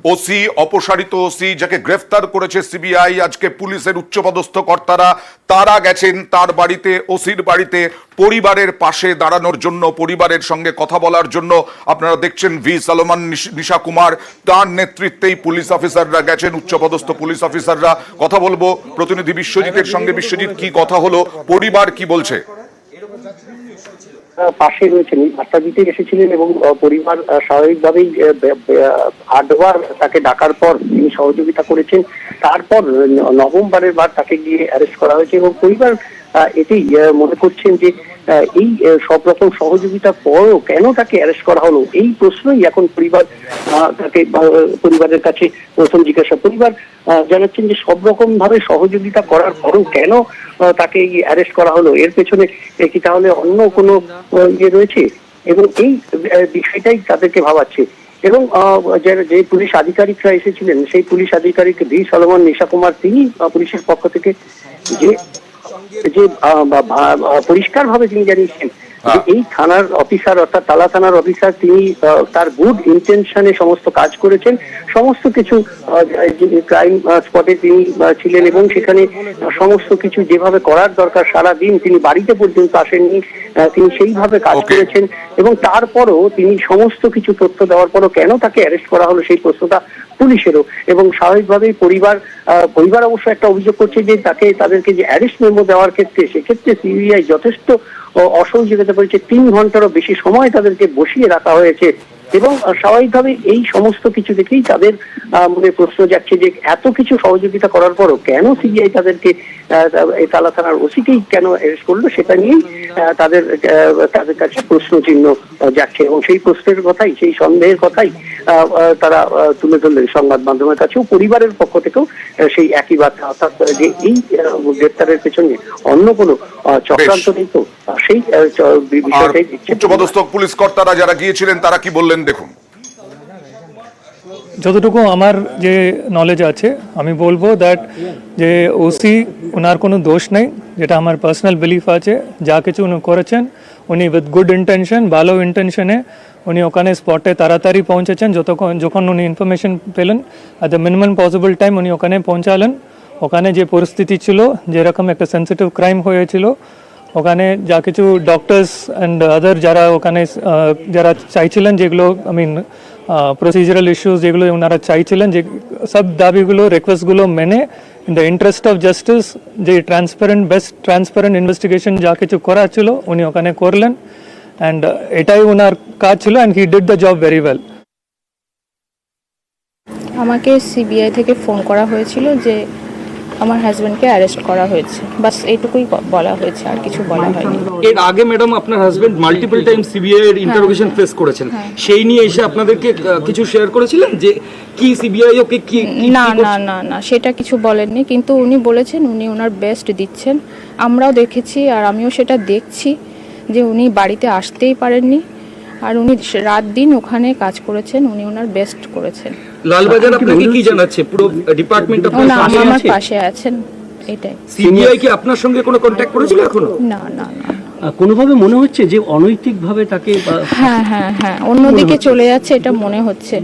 OC, অপসারিত OC যাকে গ্রেফতার করেছে সিবিআই, আজকে পুলিশের উচ্চপদস্থ কর্তারা তারা গেছেন তার বাড়িতে, ওসির বাড়িতে, পরিবারের পাশে দাঁড়ানোর জন্য, পরিবারের সঙ্গে কথা বলার জন্য। আপনারা দেখছেন ভি সলোমন, নিশা কুমার, তার নেতৃত্বেই পুলিশ অফিসাররা গেছেন, উচ্চপদস্থ পুলিশ অফিসাররা। কথা বলবো প্রতিনিধি বিশ্বজিতের সঙ্গে। বিশ্বজিৎ, কি কথা হলো, পরিবার কি বলছে? পাশে রয়েছেন, বার্তা দিতে এসেছিলেন এবং পরিবার স্বাভাবিকভাবেই 8বার তাকে ডাকার পর তিনি সহযোগিতা করেছেন। তারপর নবমবারের বার তাকে গিয়ে অ্যারেস্ট করা হয়েছে এবং পরিবার এটাই মনে করছেন যে এই সব রকম সহযোগিতার পরও কেন তাকে অ্যারেস্ট করা হলো, এই প্রশ্নই এখন পরিবারের কাছে প্রথম জিজ্ঞাসা। পরিবার জানাচ্ছেন যে সব রকম ভাবে সহযোগিতা করার পরও কেন তাকে অ্যারেস্ট করা হলো, এর পেছনে কি তাহলে অন্য কোনো ইয়ে রয়েছে, এবং এই বিষয়টাই তাদেরকে ভাবাচ্ছে। এবং যে পুলিশ আধিকারিকরা এসেছিলেন, সেই পুলিশ আধিকারিক ভি সলোমন, নিশা কুমার, তিনি পুলিশের পক্ষ থেকে যে পরিষ্কার ভাবে তিনি জানিয়েছেন যে এই থানার অফিসার, অর্থাৎ তালা থানার অফিসার, তিনি তার গুড ইন্টেনশনে সমস্ত কাজ করেছেন। সমস্ত কিছু ক্রাইম স্পটে তিনি ছিলেন এবং সেখানে সমস্ত কিছু যেভাবে করার দরকার সারাদিন তিনি বাড়িতে পর্যন্ত আসেননি, তিনি সেইভাবে কাজ করেছেন। এবং তারপরও তিনি সমস্ত কিছু তথ্য দেওয়ার পরও কেন তাকে অ্যারেস্ট করা হলো সেই প্রশ্নটা পুলিশেরও। এবং স্বাভাবিকভাবেই পরিবার অবশ্য একটা অভিযোগ করছে যে তাদেরকে যে অ্যারেস্ট মেমো দেওয়ার ক্ষেত্রে, সেক্ষেত্রে সিবিআই যথেষ্ট অসহযোগিতা করেছে। 3 ঘন্টারও বেশি সময় তাদেরকে বসিয়ে রাখা হয়েছে এবং স্বাভাবিকভাবে এই সমস্ত কিছু দেখেই তাদের মনে প্রশ্ন যাচ্ছে যে এত কিছু সহযোগিতা করার পরও কেন সিবিআই তাদেরকে তালা থানার ওসিকেই কেন অ্যারেস্ট করলো, সেটা নিয়েই তাদের কাছে প্রশ্ন চিহ্ন যাচ্ছে। এবং সেই প্রশ্নের কথাই, সেই সন্দেহের কথাই তারা তুলে ধরলেন সংবাদ মাধ্যমের কাছেও। পরিবারের পক্ষ থেকেও সেই একই বার্তা, অর্থাৎ যে এই গ্রেপ্তারের পেছনে অন্য কোনো চক্রান্ত নেই, তো সেই বিষয়টাই উচ্চপদস্থ পুলিশ কর্তারা যারা গিয়েছিলেন তারা কি বললেন দেখুন। যতটুকু আমার যে নলেজ আছে আমি বলবো দ্যাট যে ওসি ওনার কোনো দোষ নেই, যেটা আমার পার্সোনাল বিলিফ আছে। যা কিছু উনি করেছেন উনি উইথ গুড ইন্টেনশন, ভালো ইন্টেনশনে উনি ওখানে স্পটে তাড়াতাড়ি পৌঁছেছেন। যখন উনি ইনফরমেশন পেলেন at the minimum possible time উনি ওখানে পৌঁছালেন। ওখানে যে পরিস্থিতি ছিল, যেরকম একটা সেন্সিটিভ ক্রাইম হয়েছিল, ওখানে যা কিছু ডক্টরস অ্যান্ড আদার যারা ওখানে যারা চাইছিলেন, যেগুলো প্রসিজারাল ইস্যুস যেগুলো ওনারা চাইছিলেন, যে সব দাবিগুলো, রিকোয়েস্টগুলো মেনে in the interest of justice, যে বেস্ট ট্রান্সপারেন্ট ইনভেস্টিগেশন যা কিছু করা ছিল উনি ওখানে করলেন। অ্যান্ড এটাই ওনার কাজ ছিল, and he did the job very well. আমাকে সিবিআই থেকে ফোন করা হয়েছিল যে আমার হাজব্যান্ডকে অ্যারেস্ট করা হয়েছে, বাস এইটুকুই বলা হয়েছে, আর কিছু বলা হয়নি। এর আগে ম্যাডাম আপনার হাজবেন্ড মাল্টিপল টাইম সিবিআই এর ইন্টারোগেশন ফেস করেছেন, সেই নিয়ে এসে আপনাদেরকে কিছু শেয়ার করেছিলেন যে কি সিবিআই ওকে কি? না না না না, সেটা কিছু বলেননি, কিন্তু উনি বলেছেন উনি ওনার বেস্ট দিচ্ছেন। আমরাও দেখেছি আর আমিও সেটা দেখছি যে উনি বাড়িতে আসতেই পারেননি, আর উনি রাত দিন ওখানে কাজ করেছেন, উনি ওনার বেস্ট করেছেন। লালবাজার আপনাকে কি জানাচ্ছে? পুরো ডিপার্টমেন্ট আমার পাশে আছেন, এটাই। সিবিআই কি আপনার সঙ্গে কোনো কন্ট্যাক্ট করেছিল এখনো? না না না, কোনোভাবে মনে হচ্ছে যে অনৈতিকভাবে তাকে হ্যাঁ অন্যদিকে চলে যাচ্ছে, এটা মনে হচ্ছে।